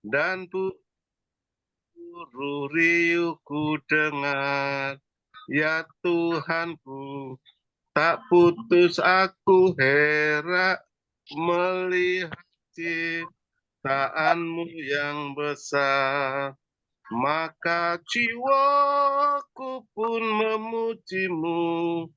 dan riuhku dengar. Ya Tuhanku, tak putus aku heran melihat ciptaanmu yang besar. Maka jiwaku pun memujimu,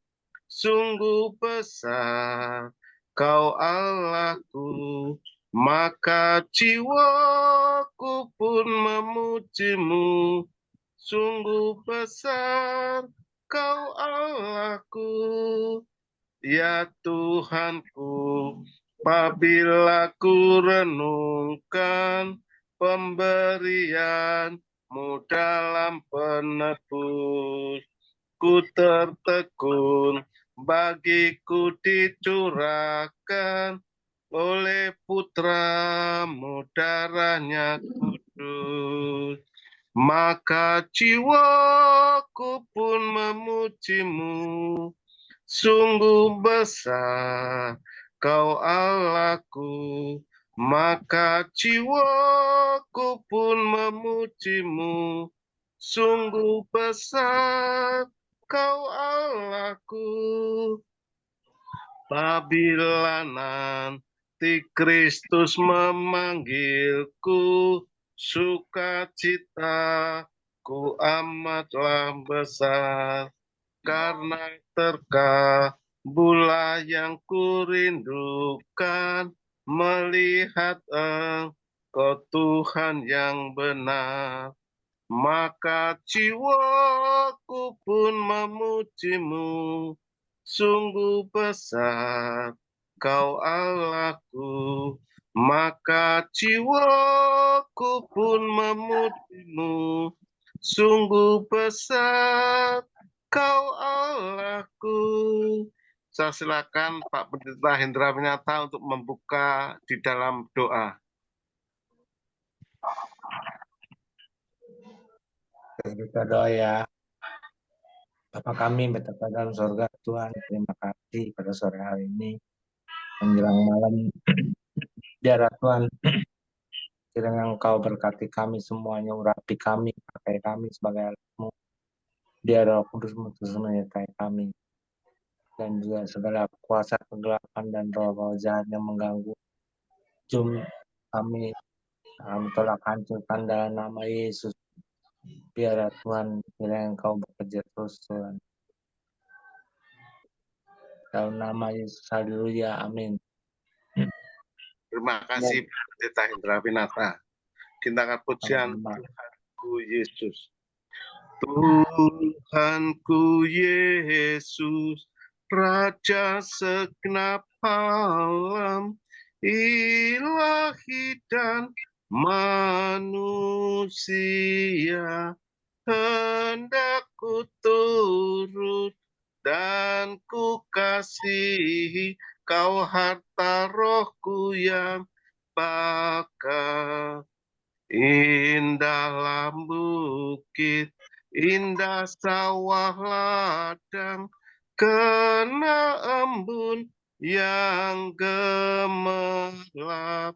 sungguh besar kau Allahku. Maka jiwaku pun memujimu, sungguh besar kau Allahku. Ya Tuhanku, apabila ku renungkan pemberian-Mu dalam penebus, ku tertekun bagiku dicurahkan oleh putra-Mu darahnya kudus. Maka jiwaku pun memujimu, sungguh besar kau Allahku. Maka jiwaku pun memujimu, sungguh besar kau Allahku. Apabila nanti Kristus memanggilku, sukacitaku amatlah besar, karena terkabullah yang kurindukan, melihat Engkau Tuhan yang benar. Maka jiwaku pun memujimu, sungguh besar kau Allahku. Maka jiwaku pun memujimu, sungguh besar kau Allahku. Saya silakan Pak Pendeta Hendra Winata untuk membuka di dalam doa. Kita doa ya. Bapa kami betapa dalam surga, Tuhan, terima kasih pada sore hari ini menjelang malam. Biar Tuhan, kiranya Engkau berkati kami semuanya, urapi kami, pakai kami sebagai alat-Mu. Biar Roh Kudus terus menyertai kami, dan juga segala kuasa kegelapan dan roh-roh jahat yang mengganggu kami tolak hancurkan dalam nama Yesus. Biar Tuhan, kiranya Engkau bekerja terus, Tuhan. Dalam nama Yesus, haleluya, amin. Terima kasih Pak Pendeta Hendra Winata. Kita akan pujian Tuhanku Yesus. Tuhanku Yesus, Raja segenap alam, ilahi dan manusia, hendak ku turut dan ku kasihi kau, harta rohku yang bakal. Indah bukit, indah sawah ladang, kena embun yang gemerlap.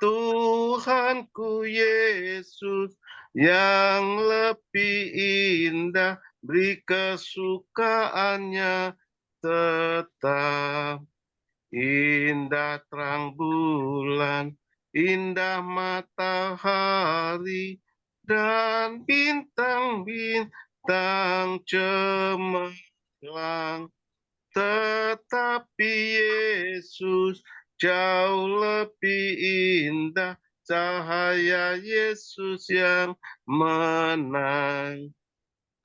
Tuhanku Yesus, yang lebih indah, beri kesukaannya tetap. Indah terang bulan, indah matahari, dan bintang-bintang cemerlang. Tetapi Yesus jauh lebih indah, cahaya Yesus yang menang.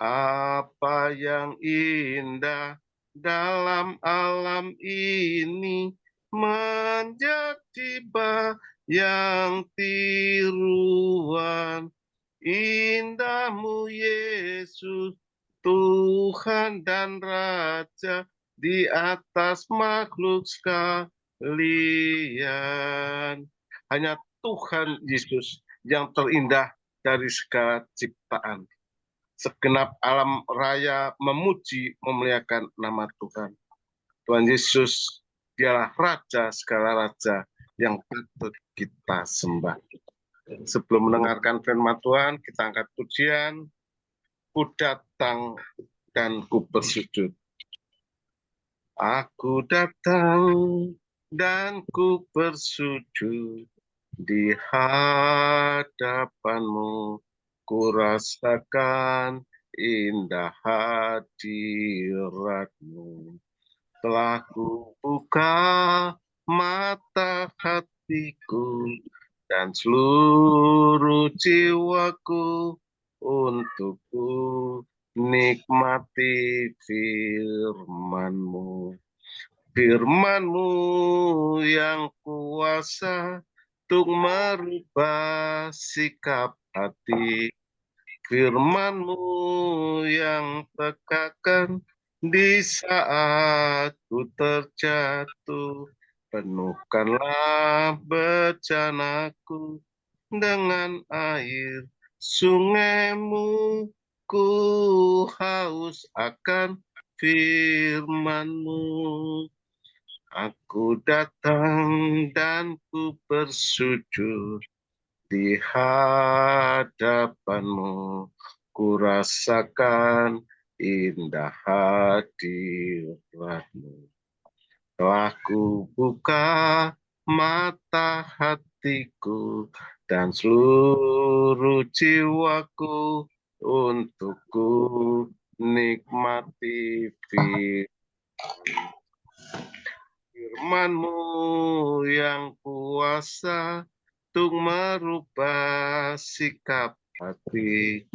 Apa yang indah dalam alam ini, menjadi bayang tiruan. Indahmu Yesus, Tuhan dan Raja, di atas makhluk sekalian. Hanya Tuhan Yesus yang terindah dari segala ciptaan. Segenap alam raya memuji, memuliakan nama Tuhan. Tuhan Yesus, dialah Raja segala raja yang patut kita sembah. Sebelum mendengarkan firman Tuhan, kita angkat pujian. Ku datang dan ku bersujud. Aku datang dan ku bersujud di hadapanmu. Ku rasakan indah hadiratmu. Telah ku buka mata hatiku dan seluruh jiwaku untuk ku nikmati firman-Mu. Firman-Mu yang kuasa untuk merubah sikap hati. Firman-Mu yang tegakan di saat ku terjatuh. Penuhkanlah bejanaku dengan air sungai-Mu. Ku haus akan firman-Mu. Aku datang dan ku bersujud di hadapan-Mu. Ku rasakan indah hadirat-Mu. Telah ku buka mata hatiku dan seluruh jiwaku untuk ku nikmati firman-Mu yang kuasa untuk merubah sikap hati.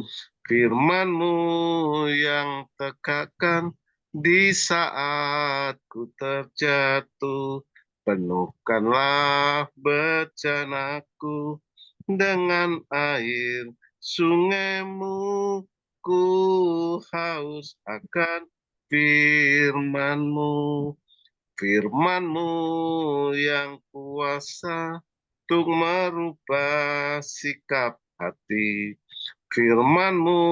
Firman-Mu yang tegakan di saat ku terjatuh. Penuhkanlah bejanaku dengan air sungai-Mu. Ku haus akan firman-Mu. Firman-Mu yang kuasa untuk merubah sikap hati. Firman-Mu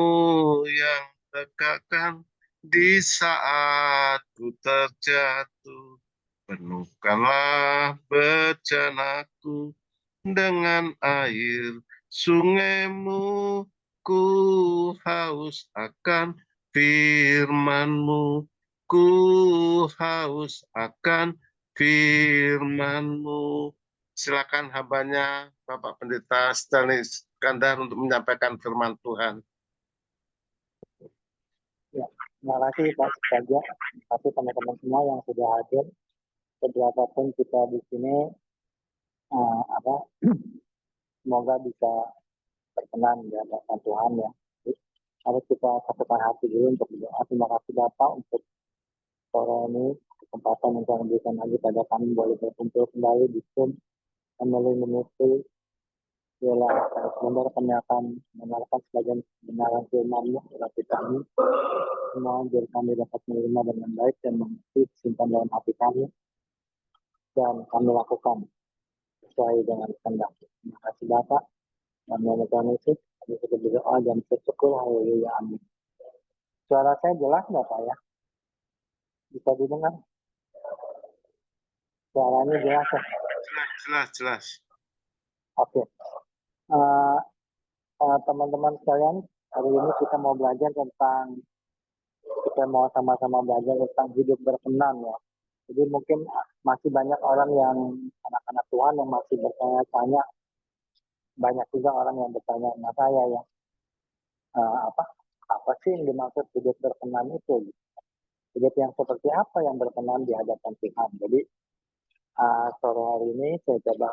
yang tegakkan di saat ku terjatuh. Penuhkanlah bejanaku dengan air sungai-Mu. Ku haus akan firman-Mu. Ku haus akan firman-Mu. Silakan hambanya Bapak Pendeta Stanley Iskandar untuk menyampaikan firman Tuhan. Ya, terima kasih Pak Saja. Terima kasih teman-teman semua yang sudah hadir. Seberapapun kita di sini, semoga bisa berkenan di hadapan Tuhan ya. Harus kita satukan hati dulu untuk berdoa. Terima kasih Bapak untuk sore ini kesempatan yang Tuhan berikan lagi pada kami boleh berkumpul kembali di Zoom Family Ministry. Ialah sebentar kami akan mengenalkan sebagian kebenaran firman-Mu bagi kami. Semua biar kami dapat menerima dengan baik dan mengerti simpan dalam hati kami dan kami lakukan sesuai dengan kehendak. Terima kasih Bapak. Dan nama Tuhan Yesus, kami sudah berdoa dan bersyukur. Haleluya. Amin. Suara saya jelas nggak Pak ya? Bisa didengar? Suaranya jelas ya? Jelas. Oke. Teman-teman sekalian, hari ini kita mau belajar tentang, kita mau sama-sama belajar tentang hidup berkenan ya. Jadi mungkin masih banyak orang yang, anak-anak Tuhan yang masih bertanya-tanya, banyak juga orang yang bertanya sama saya ya, apa sih yang dimaksud hidup berkenan itu? Hidup yang seperti apa yang berkenan di hadapan Tuhan? Jadi sore hari ini saya coba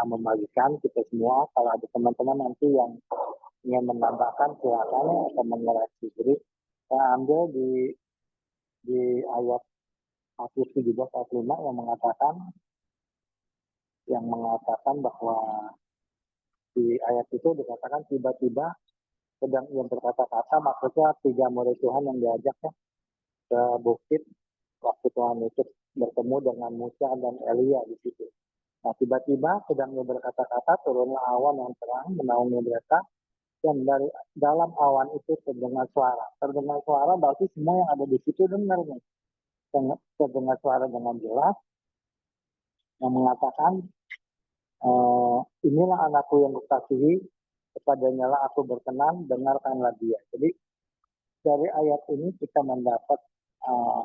membagikan kita semua. Kalau ada teman-teman nanti yang ingin menambahkan silakan atau mengoreksi. Jadi saya ambil di ayat 17:5 yang mengatakan bahwa di ayat itu dikatakan tiba-tiba sedang ia berkata-kata, maksudnya 3 murid Tuhan yang diajaknya ke bukit waktu Tuhan Yesus bertemu dengan Musa dan Elia di situ. Nah, tiba-tiba sedang ia berkata-kata, turunlah awan yang terang menaungi mereka, dan dari dalam awan itu terdengar suara. Terdengar suara berarti semua yang ada di situ dengar nih. Terdengar suara dengan jelas yang mengatakan, Inilah anakku yang kukasihi, kepadanya lah aku berkenan, dengarkanlah dia. Jadi dari ayat ini kita mendapat eh,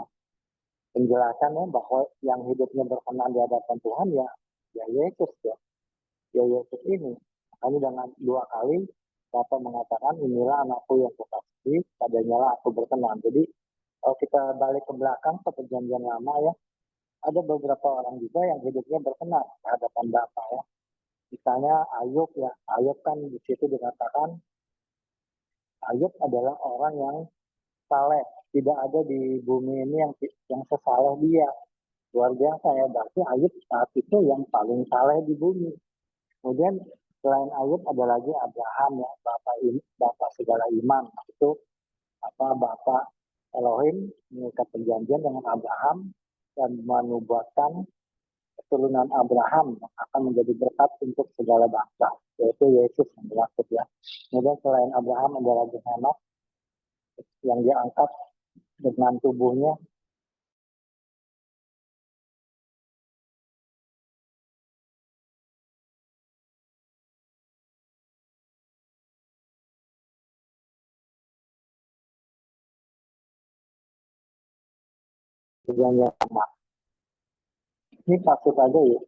penjelasan ya bahwa yang hidupnya berkenan di hadapan Tuhan ya Yesus ya Yesus ini. Makanya dengan dua kali Bapa mengatakan inilah anakku yang kukasihi, padanya lah aku berkenan. Jadi kalau kita balik ke belakang ke perjanjian lama ya, ada beberapa orang juga yang hidupnya berkenan di hadapan Bapa ya. Misalnya Ayub ya, Ayub kan di situ dikatakan Ayub adalah orang yang saleh, tidak ada di bumi ini yang sesaleh dia. Luar biasa ya, berarti Ayub saat itu yang paling saleh di bumi. Kemudian selain Ayub ada lagi Abraham ya, bapak segala iman. Itu bapak Elohim mengikat perjanjian dengan Abraham dan menubuatkan keturunan Abraham akan menjadi berkat untuk segala bangsa, yaitu Yesus yang berlaku ya. Kemudian selain Abraham ada lagi Henokh yang diangkat dengan tubuhnya perjanjian lama. Ini kasus aja ya.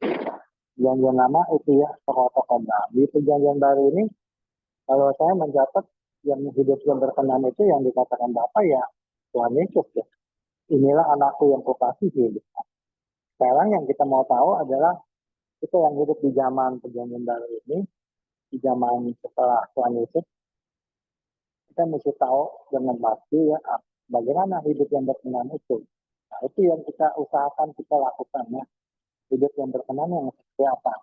Perjanjian lama itu ya tokoh-tokoh. Nah, di perjanjian baru ini kalau saya mencatat yang hidup yang berkenan itu yang dikatakan Bapak ya Tuhan Yesus ya. Inilah anakku yang kukasihi. Sekarang yang kita mau tahu adalah kita yang hidup di zaman perjanjian baru ini, di zaman setelah Tuhan Yesus, kita mesti tahu dengan pasti ya bagaimana hidup yang berkenan itu. Nah, itu yang kita usahakan kita lakukan ya. Hidup yang berkenan yang seperti apa.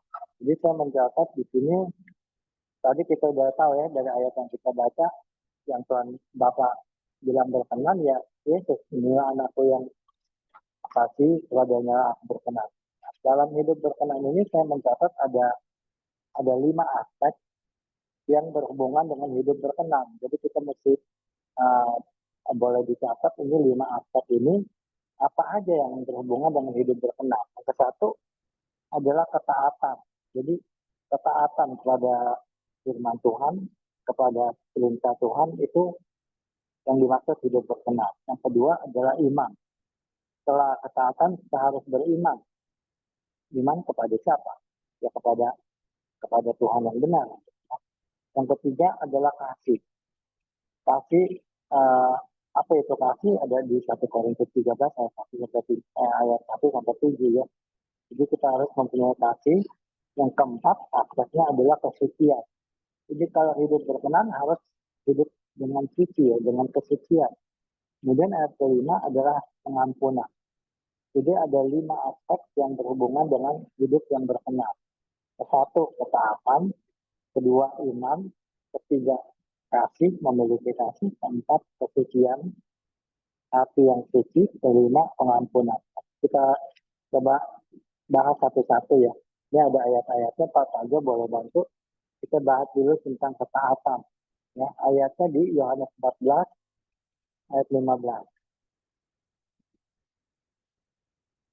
Jadi saya mencatat di sini, tadi kita udah tahu ya dari ayat yang kita baca, yang Tuhan Bapak bilang berkenan ya Yesus, inilah anakku yang kasih, kepadanya aku berkenan. Nah, dalam hidup berkenan ini saya mencatat ada 5 aspek yang berhubungan dengan hidup berkenan. Jadi kita mesti boleh dicatat ini 5 aspek ini apa aja yang berhubungan dengan hidup berkenan. Yang satu adalah ketaatan. Jadi ketaatan kepada firman Tuhan, kepada perintah Tuhan itu yang dimaksud hidup berkenan. Yang kedua adalah iman. Setelah ketaatan kita harus beriman. Iman kepada siapa? Ya kepada Tuhan yang benar. Yang ketiga adalah kasih. Kasih apa itu kasih? Ada di 1 Korintus 13 ayat 1 sampai 7 ya. Jadi kita harus mempunyai kasih. Yang keempat aspeknya adalah kesucian. Jadi kalau hidup berkenan harus hidup dengan suci ya, dengan kesucian. Kemudian ayat kelima adalah pengampunan. Jadi ada 5 aspek yang berhubungan dengan hidup yang berkenan. Satu, ketaatan. Kedua, iman. Ketiga, kasih, memiliki kasih. Keempat, kesucian, hati yang suci. Kelima, pengampunan. Kita coba bahas satu-satu ya. Ini ada ayat-ayatnya, Pak Tajo boleh bantu. Kita bahas dulu tentang ketaatan. Ya, ayatnya di Yohanes 14 ayat 15.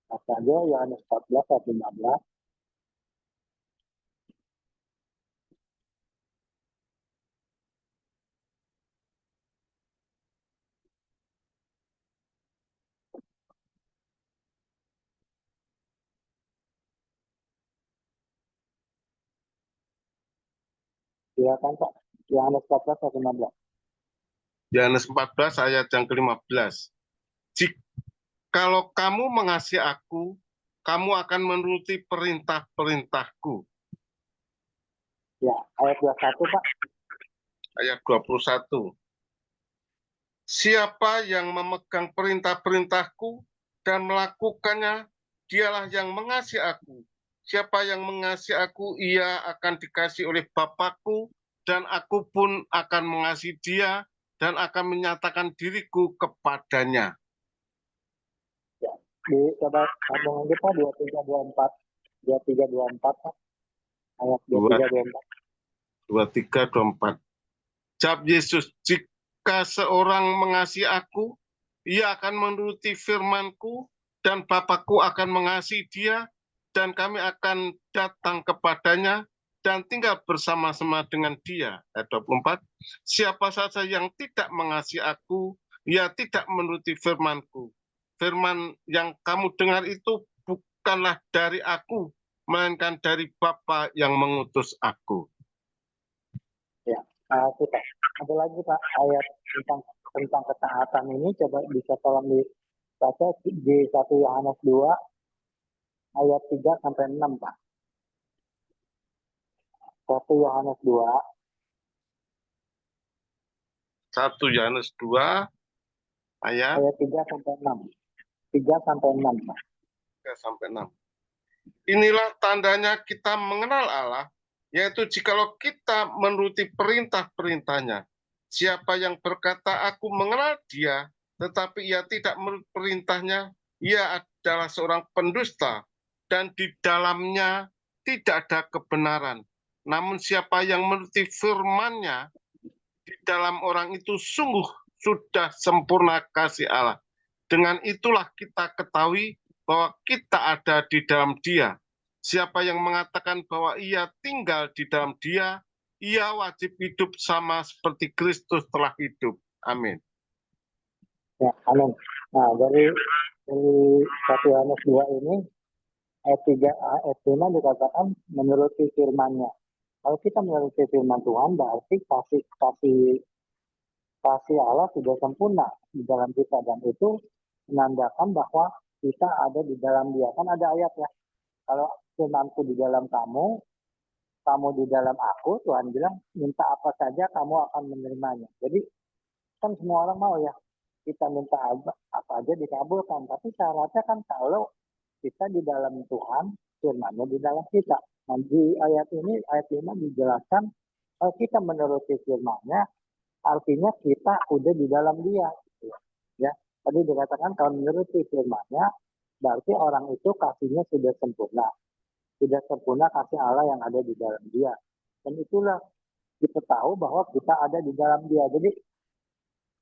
Pak Tajo, Yohanes 14 ayat 15. Silakan Pak. Yohanes 14 ayat 15. Yohanes 14 ayat yang ke-15. Kalau kamu mengasihi aku, kamu akan menuruti perintah-perintahku. Ya, ayat 21 Pak. Ayat 21. Siapa yang memegang perintah-perintahku dan melakukannya, dialah yang mengasihi aku. Siapa yang mengasihi aku, ia akan dikasihi oleh Bapakku, dan aku pun akan mengasihi dia, dan akan menyatakan diriku kepadanya. Ya, coba sambung lagi Pak, 2324. 2324 Pak. Ayat 2324. 23-24. Jawab Yesus, jika seorang mengasihi aku, ia akan menuruti firman-Ku, dan Bapakku akan mengasihi dia, dan kami akan datang kepadanya dan tinggal bersama-sama dengan dia. Ayat 24, siapa saja yang tidak mengasihi aku, ia tidak menuruti firman-Ku. Firman yang kamu dengar itu bukanlah dari aku, melainkan dari Bapa yang mengutus aku. Ya, kita ada lagi Pak ayat tentang ketaatan ini, coba bisa tolong dibaca di 1 Yohanes 2 ayat 3 sampai 6 Pak. 1 Yohanes 2 1 Yohanes 2 ayat ayat 3 sampai 6. 3 sampai 6 Pak. 3 sampai 6. Inilah tandanya kita mengenal Allah, yaitu jikalau kita menuruti perintah-perintahnya. Siapa yang berkata, aku mengenal dia, tetapi ia tidak menurut perintahnya, ia adalah seorang pendusta, dan di dalamnya tidak ada kebenaran. Namun siapa yang menuruti firman-Nya, di dalam orang itu sungguh sudah sempurna kasih Allah. Dengan itulah kita ketahui bahwa kita ada di dalam Dia. Siapa yang mengatakan bahwa ia tinggal di dalam Dia, ia wajib hidup sama seperti Kristus telah hidup. Amin. Ya, amin. Nah, dari 1 Yohanes 2 ini ayat 3 ayat 5 dikatakan menuruti firman-Nya. Kalau kita menuruti firman Tuhan, berarti kasih Allah sudah sempurna di dalam kita, dan itu menandakan bahwa kita ada di dalam Dia. Kan ada ayatnya, kalau firman-Ku di dalam kamu, kamu di dalam aku, Tuhan bilang minta apa saja kamu akan menerimanya. Jadi kan semua orang mau ya, kita minta apa aja dikabulkan, tapi syaratnya kan kalau kita di dalam Tuhan, firman-Nya di dalam kita. Nah, di ayat ini, ayat 5 dijelaskan, kalau kita menuruti firman-Nya, artinya kita udah di dalam Dia. Ya, tadi dikatakan kalau menuruti firman-Nya, berarti orang itu kasihnya sudah sempurna. Sudah sempurna kasih Allah yang ada di dalam Dia. Dan itulah kita tahu bahwa kita ada di dalam Dia. Jadi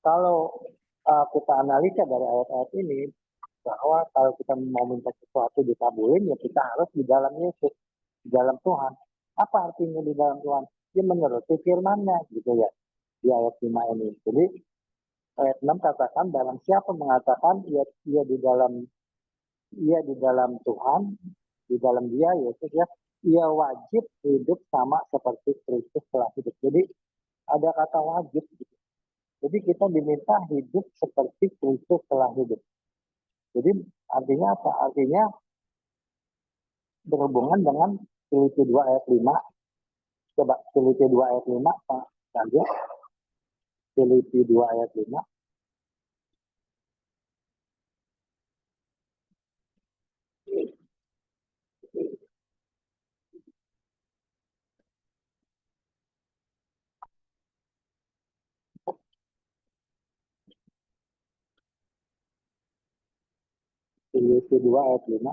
kalau kita analisa dari ayat-ayat ini, bahwa kalau kita mau minta sesuatu dikabulin, ya kita harus di dalam Yesus, di dalam Tuhan. Apa artinya di dalam Tuhan? Dia menuruti firman-Nya, gitu ya, di ayat 5 ini. Jadi ayat 6 katakan, barang siapa mengatakan ia di dalam Tuhan, di dalam Dia Yesus ya, ia wajib hidup sama seperti Kristus telah hidup. Jadi ada kata wajib. Gitu. Jadi kita diminta hidup seperti Kristus telah hidup. Jadi artinya apa? Artinya berhubungan dengan Filipi 2 ayat 5. Coba Filipi 2 ayat 5 Pak Sanjay. Filipi 2 ayat 5. Filipi 2 ayat 5.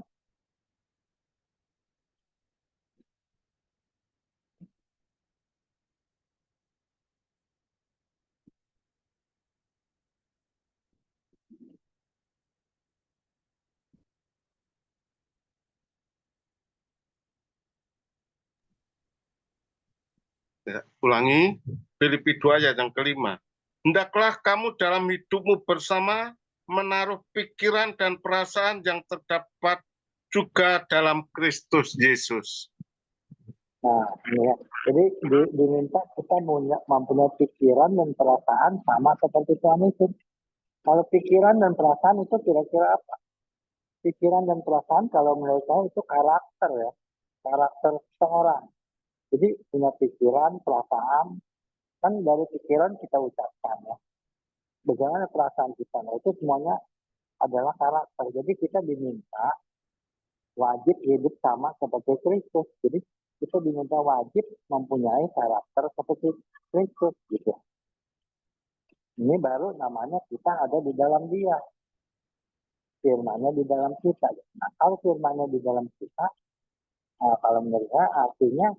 Ya, ulangi, Filipi 2 ayat yang kelima. Hendaklah kamu dalam hidupmu bersama menaruh pikiran dan perasaan yang terdapat juga dalam Kristus Yesus. Nah, ini ya. Jadi diminta kita mempunyai pikiran dan perasaan sama seperti Tuhan Yesus. Kalau pikiran dan perasaan itu kira-kira apa? Pikiran dan perasaan kalau menurut saya itu karakter ya. Karakter seseorang. Jadi punya pikiran, perasaan, kan dari pikiran kita ucapkan ya. Bagaimana perasaan kita? Nah, itu semuanya adalah karakter. Jadi kita diminta wajib hidup sama seperti Kristus. Jadi kita diminta wajib mempunyai karakter seperti Kristus gitu. Ini baru namanya kita ada di dalam Dia. Firman-Nya di dalam kita. Nah, kalau firman-Nya di dalam kita, kalau menurut saya artinya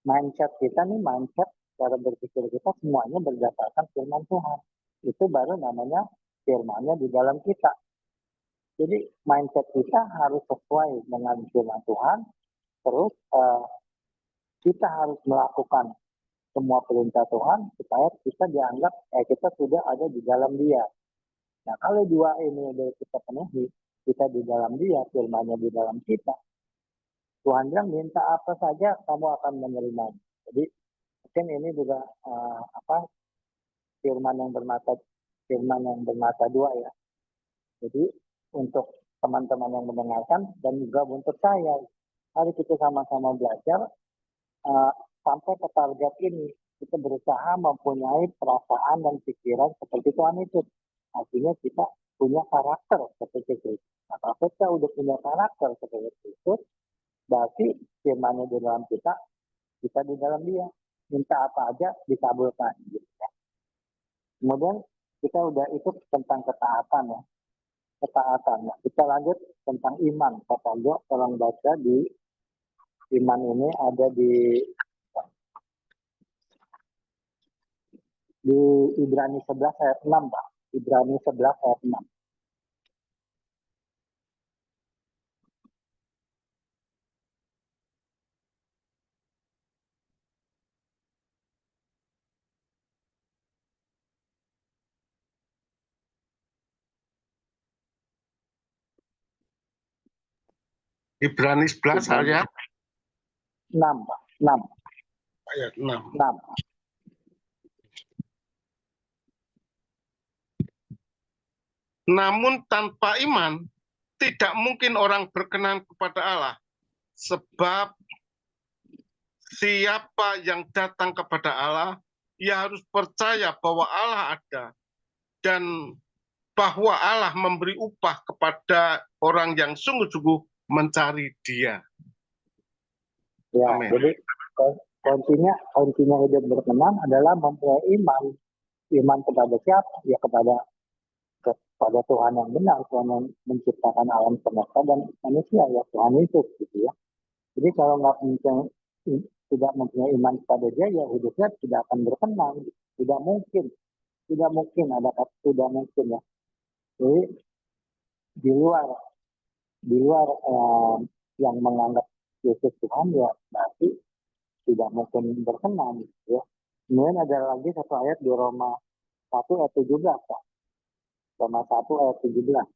mindset kita nih, mindset cara berpikir kita semuanya berdasarkan firman Tuhan. Itu baru namanya firman-Nya di dalam kita. Jadi mindset kita harus sesuai dengan firman Tuhan. Terus kita harus melakukan semua perintah Tuhan supaya kita dianggap kita sudah ada di dalam Dia. Nah, kalau dua ini sudah kita penuhi, kita di dalam Dia, firman-Nya di dalam kita. Tuhan bilang minta apa saja kamu akan menerima. Jadi mungkin ini juga firman yang bermata dua ya. Jadi untuk teman-teman yang mendengarkan dan juga untuk saya, mari kita sama-sama belajar sampai ke target ini. Kita berusaha mempunyai perasaan dan pikiran seperti Tuhan itu. Artinya kita punya karakter seperti itu. Nah, kalau kita udah punya karakter seperti itu, berarti firman-Nya di dalam kita di dalam Dia. Minta apa aja dikabulkan. Gitu ya. Kemudian kita udah itu tentang ketaatan ya. Ketaatan. Nah, kita lanjut tentang iman. Pak Aldo, tolong baca di iman ini ada di Ibrani 11 ayat 6, Pak. Ibrani 11 ayat 6. Ibrani 11 ayat 6, Pak. 6. ayat 6. 6. Namun tanpa iman tidak mungkin orang berkenan kepada Allah, sebab siapa yang datang kepada Allah, ia harus percaya bahwa Allah ada dan bahwa Allah memberi upah kepada orang yang sungguh-sungguh mencari Dia. Ya, Amin. jadi kuncinya hidup berkenan adalah mempunyai iman. Iman kepada siapa? Ya kepada Tuhan yang benar, Tuhan yang menciptakan alam semesta dan manusia, ya Tuhan Yesus gitu ya. Jadi kalau tidak mempunyai iman kepada Dia, ya hidupnya tidak akan berkenan. Tidak mungkin ada kata tidak mungkin ya. Jadi di luar yang menganggap Yesus Tuhan, ya berarti tidak mungkin berkenan gitu ya. Kemudian ada lagi satu ayat di Roma 1 ayat 17, Pak. Roma 1 ayat 17.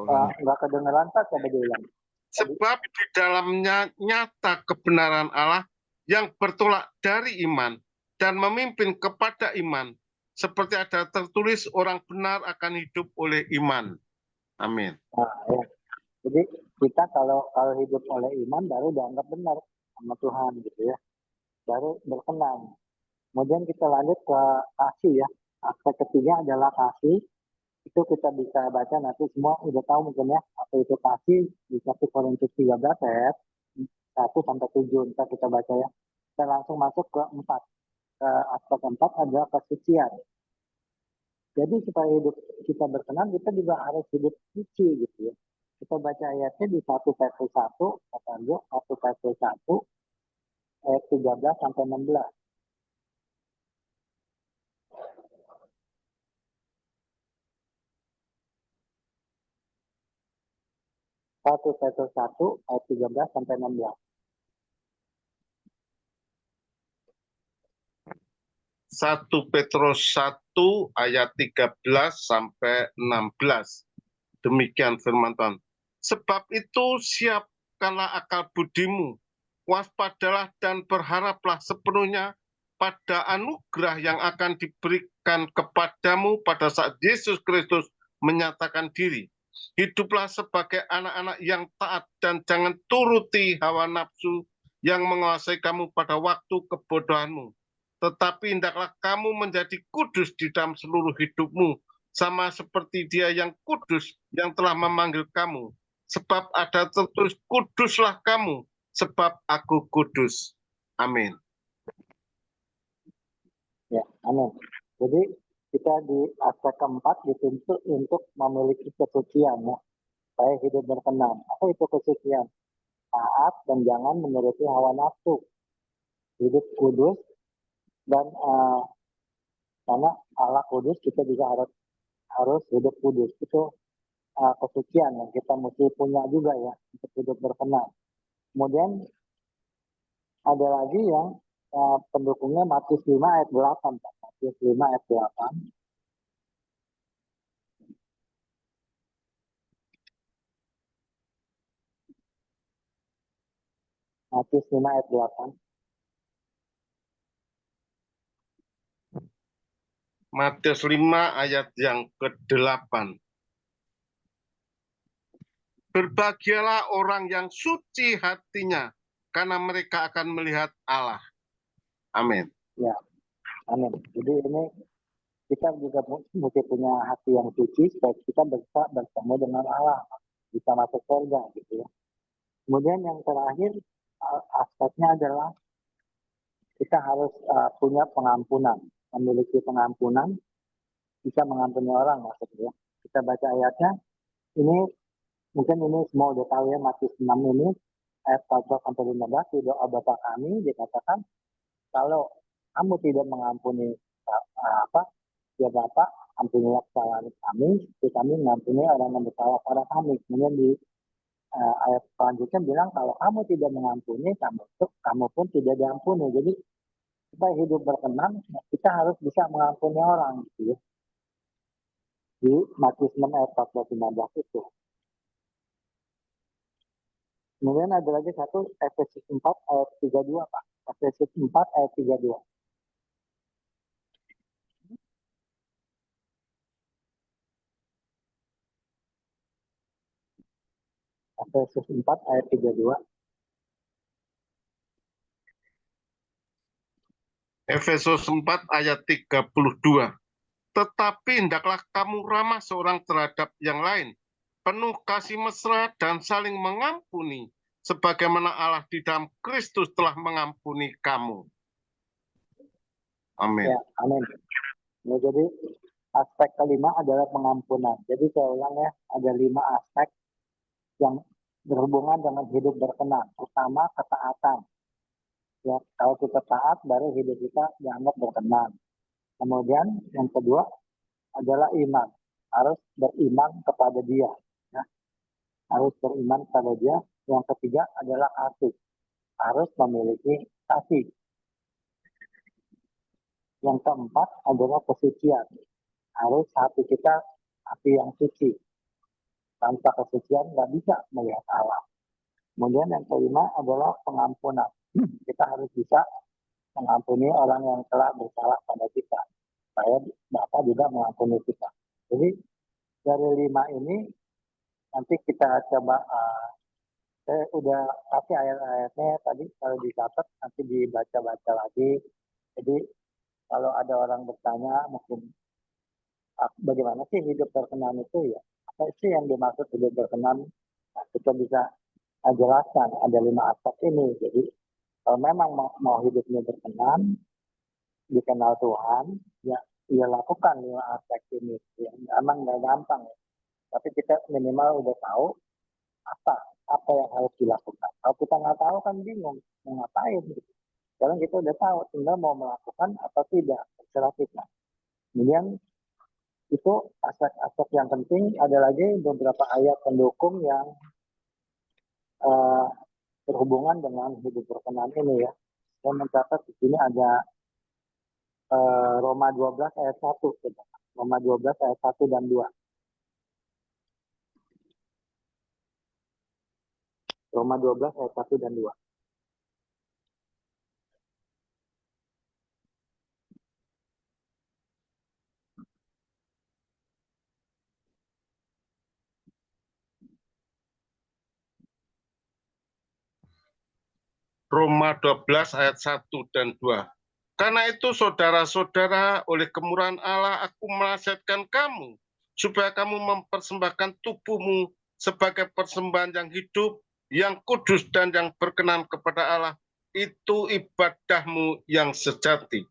Nggak kedengeran, Pak, coba diulang. Sebab di dalamnya nyata kebenaran Allah yang bertolak dari iman dan memimpin kepada iman. Seperti ada tertulis, orang benar akan hidup oleh iman. Amin. Nah, ya. Jadi kita kalau hidup oleh iman baru dianggap benar sama Tuhan gitu ya. Baru berkenan. Kemudian kita lanjut ke kasih ya. Aspek ketiga adalah kasih. Itu kita bisa baca nanti semua udah tahu mungkin ya apa itu kasih di 1 Korintus 13 ayat 1 sampai 7. Ntar kita baca ya. Kita langsung masuk ke 4. Aspek 4 adalah kesucian. Jadi supaya hidup kita berkenan, kita juga harus hidup suci gitu ya. Kita baca ayatnya di 1 Petrus 1, kata gue, 1 Petrus 1, ayat 13 sampai 16. 1 Petrus 1 ayat 13 sampai 16. 1 Petrus 1 ayat 13 sampai 16. Demikian firman Tuhan. Sebab itu siapkanlah akal budimu, waspadalah dan berharaplah sepenuhnya pada anugerah yang akan diberikan kepadamu pada saat Yesus Kristus menyatakan diri. Hiduplah sebagai anak-anak yang taat dan jangan turuti hawa nafsu yang menguasai kamu pada waktu kebodohanmu. Tetapi hendaklah kamu menjadi kudus di dalam seluruh hidupmu, sama seperti Dia yang kudus yang telah memanggil kamu. Sebab ada tertulis, kuduslah kamu, sebab Aku kudus. Amin. Ya, amin. Jadi kita di aspek keempat dituntut untuk memiliki kesucian, ya, supaya hidup berkenan. Apa itu kesucian? Taat dan jangan menuruti hawa nafsu. Hidup kudus dan karena Allah kudus, kita juga harus hidup kudus. Itu kesucian yang kita mesti punya juga ya untuk hidup berkenan. Kemudian ada lagi yang pendukungnya Matius 5 ayat 8. Matius 5 ayat 8. Matius 5 ayat 8. Matius 5 ayat yang ke-8. Berbahagialah orang yang suci hatinya, karena mereka akan melihat Allah. Amin. Ya, amin. Jadi ini kita juga mesti punya hati yang suci supaya kita bisa bertemu dengan Allah, bisa masuk surga gitu ya. Kemudian yang terakhir aspeknya adalah kita harus punya pengampunan, memiliki pengampunan, bisa mengampuni orang maksudnya. Kita baca ayatnya, ini mungkin ini semua udah tahu ya, Matius 6 ini ayat 14 sampai 15 di doa Bapa kami dikatakan kalau kamu tidak mengampuni ya Bapak, ampunilah kesalahan kami, seperti kami mengampuni orang yang bersalah pada kami. Kemudian di ayat selanjutnya bilang kalau kamu tidak mengampuni, kamu pun tidak diampuni. Jadi supaya hidup berkenan, kita harus bisa mengampuni orang gitu ya. Di Matius 6 ayat 14-15 itu. Kemudian ada lagi satu Efesus 4 ayat 32 Pak. Efesus 4 ayat 32. Efesus 4 ayat 32. Efesus 4 ayat 32. Tetapi hendaklah kamu ramah seorang terhadap yang lain, penuh kasih mesra dan saling mengampuni, sebagaimana Allah di dalam Kristus telah mengampuni kamu. Amin. Ya, amin. Ya, jadi aspek kelima adalah pengampunan. Jadi saya ulang ya, ada 5 aspek yang berhubungan dengan hidup berkenan. Pertama, ketaatan. Ya, kalau kita taat, baru hidup kita dianggap berkenan. Kemudian yang kedua adalah iman. Harus beriman kepada Dia. Ya. Harus beriman kepada Dia. Yang ketiga adalah kasih. Harus memiliki kasih. Yang keempat adalah kesucian. Harus hati kita hati yang suci. Tanpa kesucian nggak bisa melihat Allah. Kemudian yang kelima adalah pengampunan. Kita harus bisa mengampuni orang yang telah bersalah pada kita. Supaya Bapak juga mengampuni kita. Jadi dari 5 ini nanti kita coba, saya udah kasih ayat-ayatnya tadi, kalau dicatat nanti dibaca-baca lagi. Jadi kalau ada orang bertanya mungkin bagaimana sih hidup berkenan itu ya? Apa sih yang dimaksud hidup berkenan? Nah, kita bisa jelaskan ada 5 aspek ini. Jadi kalau memang mau hidupnya berkenan, dikenal Tuhan, ya lakukan 5 aspek ini. Ya, emang nggak gampang ya. Tapi kita minimal udah tahu apa yang harus dilakukan. Kalau kita nggak tahu kan bingung mau ngapain. Gitu. Sekarang kita udah tahu, tinggal mau melakukan atau tidak, terserah kita. Kemudian itu aspek-aspek yang penting. Ada lagi beberapa ayat pendukung yang berhubungan dengan hidup berkenan ini ya. Saya mencatat di sini ada Roma 12 ayat 1. Roma 12 ayat 1 dan 2. Roma 12 ayat 1 dan 2. Roma 12 ayat 1 dan 2. Karena itu saudara-saudara, oleh kemurahan Allah aku menasihatkan kamu, supaya kamu mempersembahkan tubuhmu sebagai persembahan yang hidup, yang kudus dan yang berkenan kepada Allah. Itu ibadahmu yang sejati.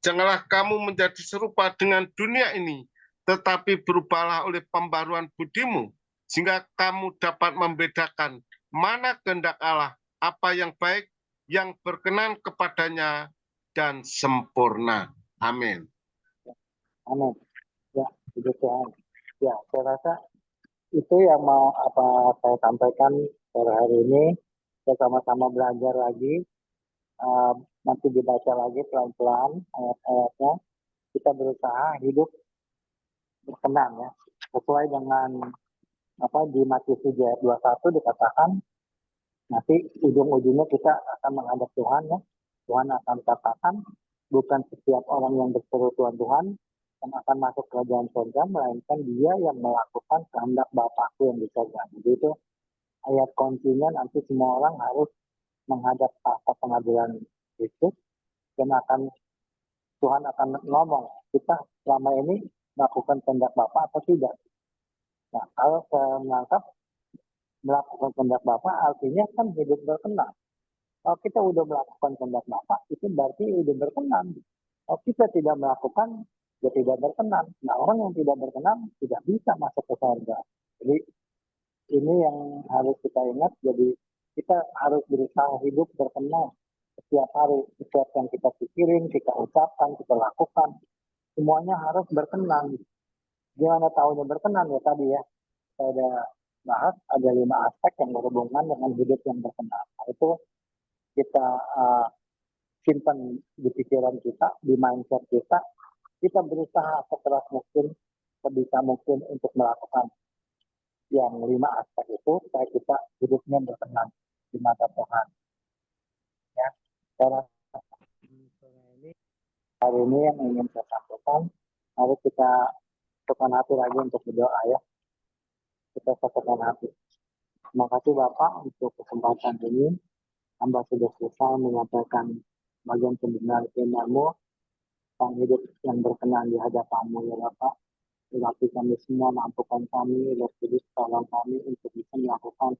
Janganlah kamu menjadi serupa dengan dunia ini, tetapi berubahlah oleh pembaruan budimu, sehingga kamu dapat membedakan mana kehendak Allah, apa yang baik, yang berkenan kepadanya, dan sempurna. Amin. Amin. Ya, puji Tuhan. Ya, saya rasa itu yang mau apa saya sampaikan sore hari ini. Kita sama-sama belajar lagi. Nanti dibaca lagi pelan-pelan ayat-ayatnya. Kita berusaha hidup berkenan ya. Sesuai dengan apa di Matius 7 ayat 21 dikatakan nanti ujung-ujungnya kita akan menghadap Tuhan ya. Tuhan akan katakan bukan setiap orang yang berseru Tuhan Tuhan yang akan masuk kerajaan surga, melainkan dia yang melakukan kehendak Bapakku yang di surga. Jadi itu ayat kuncinya, nanti semua orang harus menghadap tahta pengadilan Kristus dan Tuhan akan ngomong kita selama ini melakukan kehendak Bapa atau tidak. Nah, kalau saya menangkap melakukan kehendak Bapa artinya kan hidup berkenan. Kalau kita udah melakukan kehendak Bapa, itu berarti udah berkenan. Kalau kita tidak melakukan, ya tidak berkenan. Nah, orang yang tidak berkenan tidak bisa masuk ke surga. Jadi, ini yang harus kita ingat. Jadi, kita harus berusaha hidup berkenan setiap hari. Setiap yang kita pikirin, kita ucapkan, kita lakukan, semuanya harus berkenan. Gimana tahunya berkenan ya tadi ya. Saya ada bahas ada 5 aspek yang berhubungan dengan hidup yang berkenan. Nah, itu kita simpan di pikiran kita, di mindset kita berusaha sekeras mungkin, sebisa mungkin untuk melakukan yang 5 aspek itu, supaya kita hidupnya berkenan di mata Tuhan. Ya, karena ini hari ini yang ingin saya sampaikan, harus kita satukan hati lagi untuk berdoa ya. Kita satukan hati. Terima kasih Bapak untuk kesempatan ini. Hamba sudah selesai menyampaikan bagian pembenaran firman-Mu tentang hidup yang berkenan di hadapan-Mu ya Bapak. Tetapi kami semua mampukan kami, Roh Kudus tolong kami untuk bisa melakukan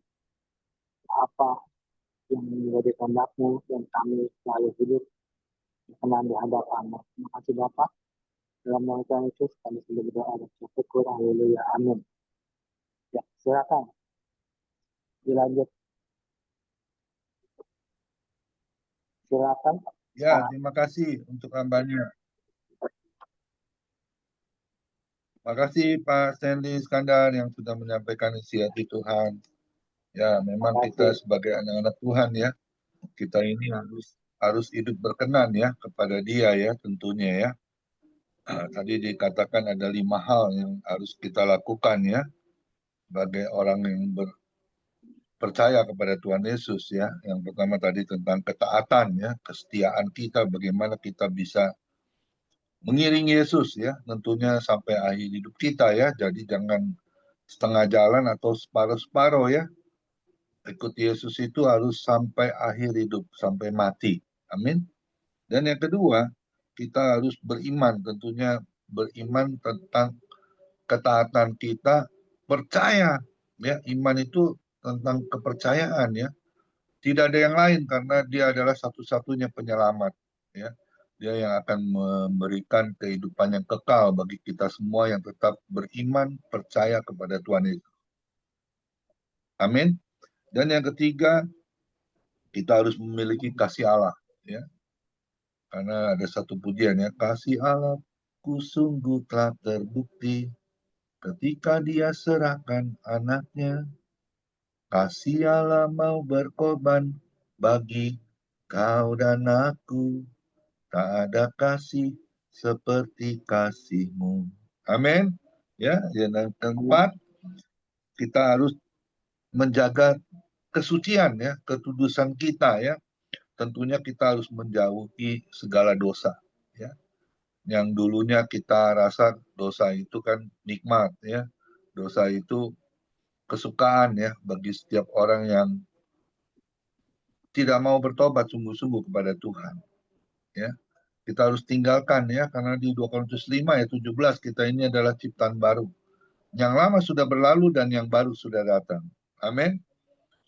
apa yang menjadi kehendak-Mu dan kami selalu hidup berkenan di hadapan-Mu. Terima kasih Bapak. Dalam nama Tuhan Yesus kami sudah berdoa dan bersyukur. Haleluya. Amin. Ya, silakan. Dilanjut. Silakan. Ya, terima kasih untuk hambanya. Terima kasih Pak Stanley Iskandar yang sudah menyampaikan isi hati Tuhan. Ya, memang kita sebagai anak-anak Tuhan ya, kita ini harus hidup berkenan ya kepada Dia ya tentunya ya. Tadi dikatakan ada 5 hal yang harus kita lakukan ya sebagai orang yang percaya kepada Tuhan Yesus ya. Yang pertama tadi tentang ketaatan ya, kesetiaan kita, bagaimana kita bisa mengiringi Yesus ya, tentunya sampai akhir hidup kita ya. Jadi jangan setengah jalan atau separuh-separuh ya. Ikut Yesus itu harus sampai akhir hidup, sampai mati. Amin. Dan yang kedua, kita harus beriman, tentunya beriman tentang ketaatan kita, percaya ya. Iman itu tentang kepercayaan ya. Tidak ada yang lain karena Dia adalah satu-satunya penyelamat ya. Dia yang akan memberikan kehidupan yang kekal bagi kita semua yang tetap beriman, percaya kepada Tuhan Yesus. Amin. Dan yang ketiga, kita harus memiliki kasih Allah ya. Karena ada satu pujian ya, kasih Allahku sungguh telah terbukti ketika Dia serahkan anaknya. Kasih Allah mau berkorban bagi kau dan aku. Tak ada kasih seperti kasih-Mu. Amin. Ya, yang keempat, kita harus menjaga kesucian ya, kekudusan kita ya. Tentunya kita harus menjauhi segala dosa ya. Yang dulunya kita rasa dosa itu kan nikmat ya. Dosa itu kesukaan ya bagi setiap orang yang tidak mau bertobat sungguh-sungguh kepada Tuhan ya. kita harus tinggalkan ya, karena di 2 Korintus 5 ayat 17 kita ini adalah ciptaan baru. Yang lama sudah berlalu dan yang baru sudah datang. Amin.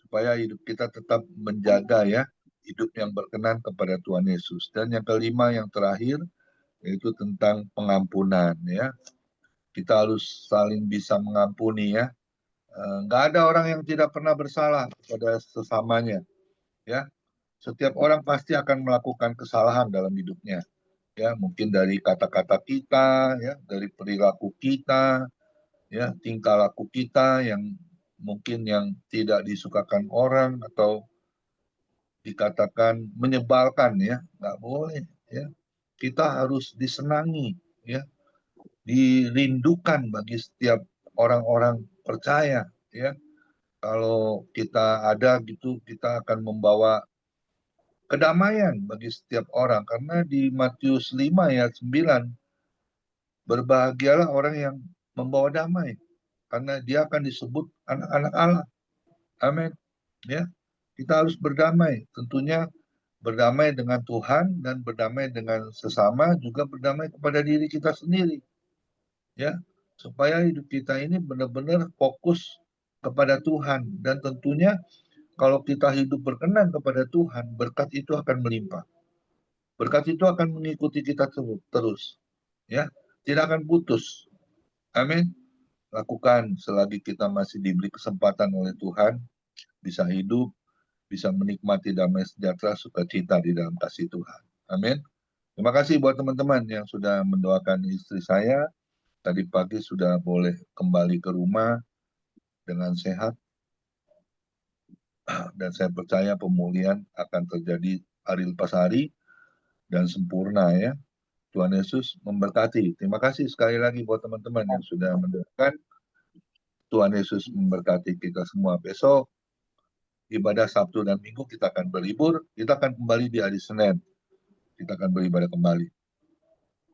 Supaya hidup kita tetap menjaga ya, hidup yang berkenan kepada Tuhan Yesus. Dan yang kelima, yang terakhir, yaitu tentang pengampunan ya. Kita harus saling bisa mengampuni ya. Nggak ada orang yang tidak pernah bersalah kepada sesamanya ya. Setiap orang pasti akan melakukan kesalahan dalam hidupnya ya, mungkin dari kata-kata kita ya, dari perilaku kita ya, tingkah laku kita yang mungkin yang tidak disukakan orang atau dikatakan menyebalkan ya, nggak boleh ya. Kita harus disenangi ya, dirindukan bagi setiap orang-orang percaya ya. Kalau kita ada gitu, kita akan membawa kedamaian bagi setiap orang, karena di Matius 5 ayat 9, berbahagialah orang yang membawa damai, karena dia akan disebut anak-anak Allah. Amin. Ya, kita harus berdamai, tentunya berdamai dengan Tuhan dan berdamai dengan sesama, juga berdamai kepada diri kita sendiri. Ya, supaya hidup kita ini benar-benar fokus kepada Tuhan, dan tentunya kalau kita hidup berkenan kepada Tuhan, berkat itu akan melimpah. Berkat itu akan mengikuti kita terus. Ya, tidak akan putus. Amin. Lakukan selagi kita masih diberi kesempatan oleh Tuhan, bisa hidup, bisa menikmati damai sejahtera, sukacita di dalam kasih Tuhan. Amin. Terima kasih buat teman-teman yang sudah mendoakan istri saya. Tadi pagi sudah boleh kembali ke rumah dengan sehat. Dan saya percaya pemulihan akan terjadi hari lepas hari dan sempurna ya. Tuhan Yesus memberkati. Terima kasih sekali lagi buat teman-teman yang sudah mendoakan. Tuhan Yesus memberkati kita semua. Besok ibadah Sabtu dan Minggu kita akan berlibur. Kita akan kembali di hari Senin. Kita akan beribadah kembali.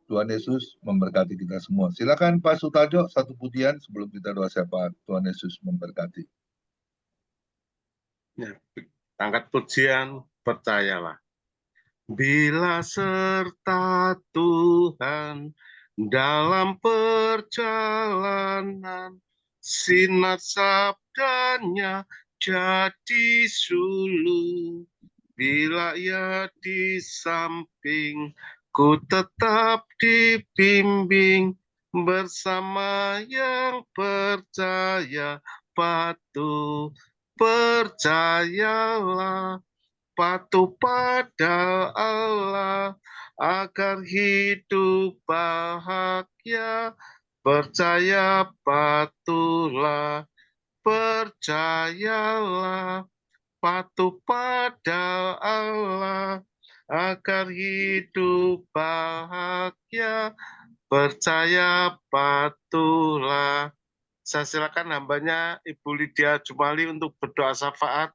Tuhan Yesus memberkati kita semua. Silakan Pak Sutarjo, satu pujian sebelum kita doa syafaat. Tuhan Yesus memberkati. Ya, angkat pujian, percayalah. Bila serta Tuhan dalam perjalanan, sinar sabdanya jadi sulu. Bila ia di samping, ku tetap dibimbing, bersama yang percaya patuh. Percayalah, patuh pada Allah, agar hidup bahagia. Percaya, patuhlah, percayalah, patuh pada Allah, agar hidup bahagia. Percaya, patuhlah. Saya silakan hambanya Ibu Lydia Jumali untuk berdoa syafaat.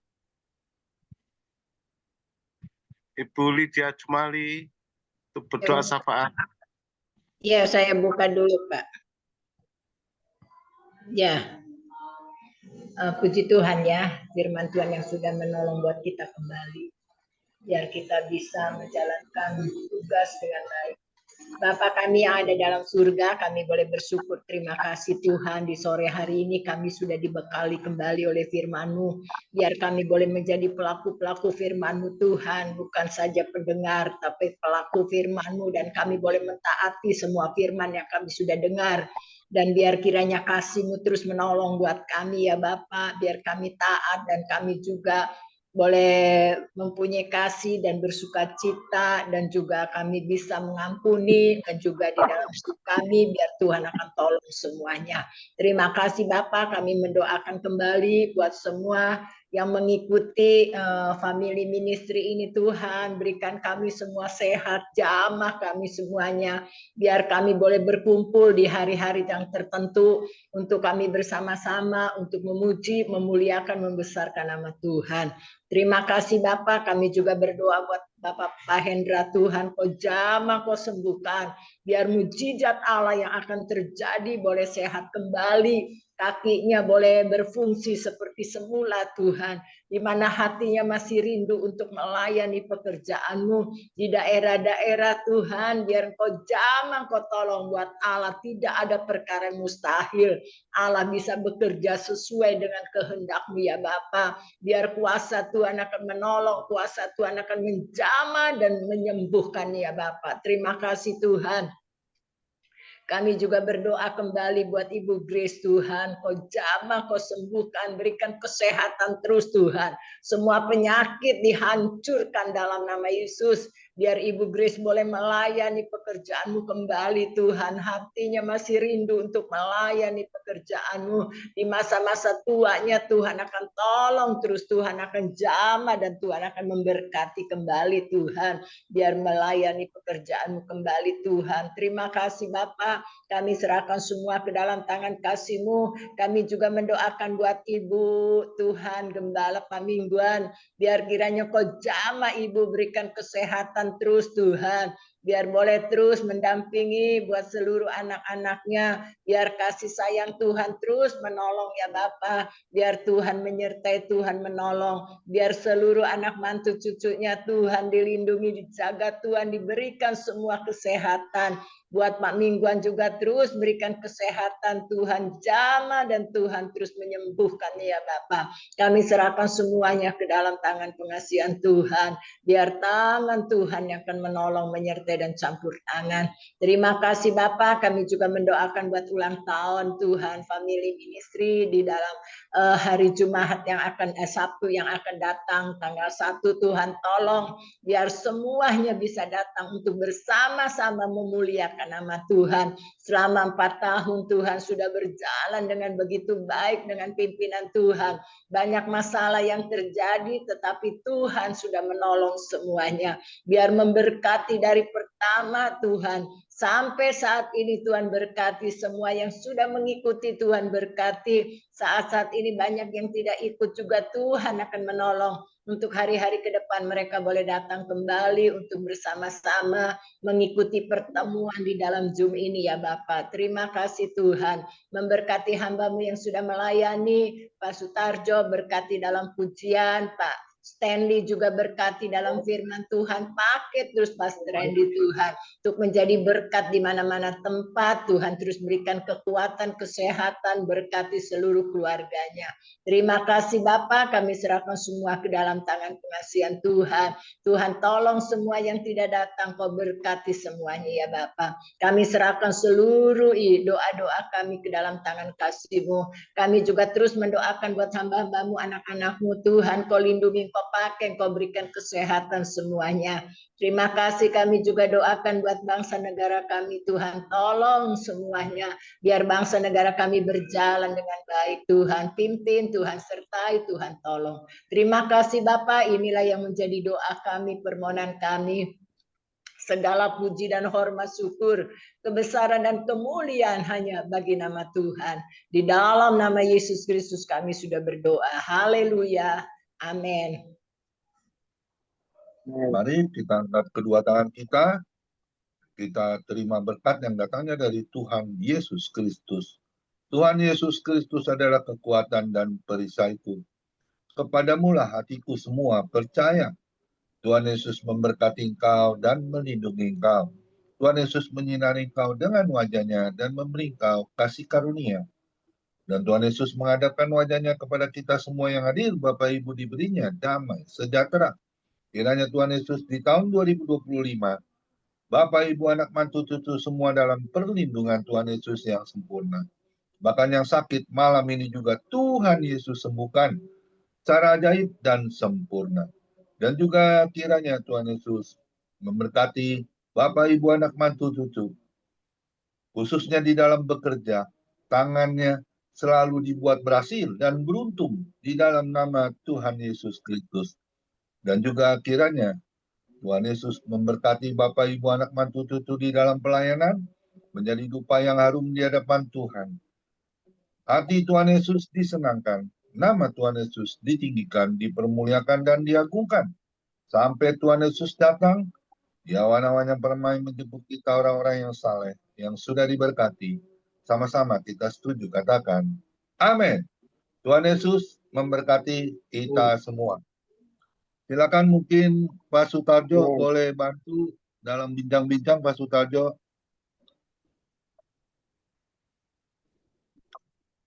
Ibu Lydia Jumali untuk berdoa syafaat. Ya, saya buka dulu, Pak. Ya, puji Tuhan ya, firman Tuhan yang sudah menolong buat kita kembali. Biar kita bisa menjalankan tugas dengan baik. Bapa kami yang ada dalam surga, kami boleh bersyukur. Terima kasih Tuhan, di sore hari ini kami sudah dibekali kembali oleh firman-Mu. Biar kami boleh menjadi pelaku-pelaku firman-Mu Tuhan, bukan saja pendengar, tapi pelaku firman-Mu, dan kami boleh mentaati semua firman yang kami sudah dengar. Dan biar kiranya kasih-Mu terus menolong buat kami ya Bapak, biar kami taat dan kami juga boleh mempunyai kasih dan bersukacita, dan juga kami bisa mengampuni, dan juga di dalam hidup kami biar Tuhan akan tolong semuanya. Terima kasih Bapak, kami mendoakan kembali buat semua yang mengikuti family ministry ini. Tuhan berikan kami semua sehat, jamah kami semuanya, biar kami boleh berkumpul di hari-hari yang tertentu untuk kami bersama-sama untuk memuji, memuliakan, membesarkan nama Tuhan. Terima kasih Bapak, kami juga berdoa buat Bapak Pak Hendra. Tuhan kau jamah, kau sembuhkan, biar mujizat Allah yang akan terjadi boleh sehat kembali, kakinya boleh berfungsi seperti semula Tuhan, di mana hatinya masih rindu untuk melayani pekerjaan-Mu di daerah-daerah Tuhan. Biar Engkau jamah, Engkau tolong buat Allah tidak ada perkara yang mustahil. Allah bisa bekerja sesuai dengan kehendak-Mu ya Bapa. Biar kuasa Tuhan akan menolong, kuasa Tuhan akan menjamah dan menyembuhkan ya Bapa. Terima kasih Tuhan. Kami juga berdoa kembali buat Ibu Grace Tuhan. Kau jamah, Kau sembuhkan, berikan kesehatan terus Tuhan. Semua penyakit dihancurkan dalam nama Yesus. Biar Ibu Grace boleh melayani pekerjaan-Mu kembali Tuhan. Hatinya masih rindu untuk melayani pekerjaan-Mu. Di masa-masa tuanya Tuhan akan tolong terus, Tuhan akan jamah dan Tuhan akan memberkati kembali Tuhan. Biar melayani pekerjaan-Mu kembali Tuhan. Terima kasih Bapak. Kami serahkan semua ke dalam tangan kasih-Mu. Kami juga mendoakan buat Ibu Tuhan Gembala Pamingguan. Biar kiranya Kau jamah Ibu, berikan kesehatan terus Tuhan. Biar boleh terus mendampingi buat seluruh anak-anaknya. Biar kasih sayang Tuhan terus menolong ya Bapa. Biar Tuhan menyertai, Tuhan menolong. Biar seluruh anak mantu cucunya Tuhan dilindungi, dijaga Tuhan, diberikan semua kesehatan. Buat Pak Mingguan juga terus berikan kesehatan Tuhan, jamah dan Tuhan terus menyembuhkan ya Bapa. Kami serahkan semuanya ke dalam tangan pengasihan Tuhan. Biar tangan Tuhan yang akan menolong, menyertai dan campur tangan. Terima kasih Bapak. Kami juga mendoakan buat ulang tahun Tuhan Family Ministry di dalam hari Jumat yang akan Sabtu yang akan datang tanggal 1 Tuhan tolong biar semuanya bisa datang untuk bersama-sama memuliakan nama Tuhan. Selama 4 tahun Tuhan sudah berjalan dengan begitu baik dengan pimpinan Tuhan. Banyak masalah yang terjadi tetapi Tuhan sudah menolong semuanya. Biar memberkati dari pertama Tuhan sampai saat ini Tuhan berkati semua yang sudah mengikuti Tuhan berkati. Saat-saat ini banyak yang tidak ikut juga Tuhan akan menolong. Untuk hari-hari ke depan mereka boleh datang kembali untuk bersama-sama mengikuti pertemuan di dalam Zoom ini ya Bapak. Terima kasih Tuhan. Memberkati hamba-Mu yang sudah melayani. Pak Sutarjo berkati dalam pujian. Pak Stanley juga berkati dalam firman Tuhan. Pakai terus Pastor Randy Tuhan. Untuk menjadi berkat di mana-mana tempat. Tuhan terus berikan kekuatan, kesehatan, berkati seluruh keluarganya. Terima kasih Bapak. Kami serahkan semua ke dalam tangan pengasihan Tuhan. Tuhan tolong semua yang tidak datang. Kau berkati semuanya ya Bapak. Kami serahkan seluruh doa-doa kami ke dalam tangan kasih-Mu. Kami juga terus mendoakan buat hamba-hamba-Mu, anak-anak-Mu Tuhan. Kau lindungi, Kau pakai, Kau berikan kesehatan semuanya. Terima kasih kami juga doakan buat bangsa negara kami Tuhan. Tolong semuanya. Biar bangsa negara kami berjalan dengan baik Tuhan. Pimpin Tuhan, sertai Tuhan tolong. Terima kasih Bapak. Inilah yang menjadi doa kami, permohonan kami. Segala puji dan hormat syukur, kebesaran dan kemuliaan hanya bagi nama Tuhan. Di dalam nama Yesus Kristus kami sudah berdoa. Haleluya. Amin. Mari kita angkat kedua tangan kita terima berkat yang datangnya dari Tuhan Yesus Kristus. Tuhan Yesus Kristus adalah kekuatan dan perisaiku. Kepadamulah hatiku semua percaya. Tuhan Yesus memberkati engkau dan melindungi engkau. Tuhan Yesus menyinari engkau dengan wajah-Nya dan memberi engkau kasih karunia. Dan Tuhan Yesus menghadapkan wajah-Nya kepada kita semua yang hadir, Bapak Ibu diberinya damai, sejahtera. Kiranya Tuhan Yesus di tahun 2025, Bapak Ibu anak mantu cucu semua dalam perlindungan Tuhan Yesus yang sempurna. Bahkan yang sakit malam ini juga Tuhan Yesus sembuhkan secara ajaib dan sempurna. Dan juga kiranya Tuhan Yesus memberkati Bapak Ibu anak mantu cucu, khususnya di dalam bekerja, tangannya selalu dibuat berhasil dan beruntung di dalam nama Tuhan Yesus Kristus. Dan juga kiranya Tuhan Yesus memberkati Bapak Ibu anak mantu cucu di dalam pelayanan, menjadi dupa yang harum di hadapan Tuhan. Hati Tuhan Yesus disenangkan, nama Tuhan Yesus ditinggikan, dipermuliakan dan diagungkan. Sampai Tuhan Yesus datang, di awan-awan yang permai menjemput kita orang-orang yang saleh, yang sudah diberkati. Sama-sama kita setuju katakan, Amin. Tuhan Yesus memberkati kita semua. Silakan mungkin Pak Sutarjo Amin. boleh bantu dalam bincang-bincang, Pak Sutarjo.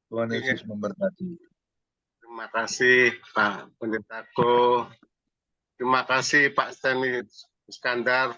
Tuhan Yesus memberkati. Terima kasih Pak Pendetaku. Terima kasih Pak Stanley Iskandar.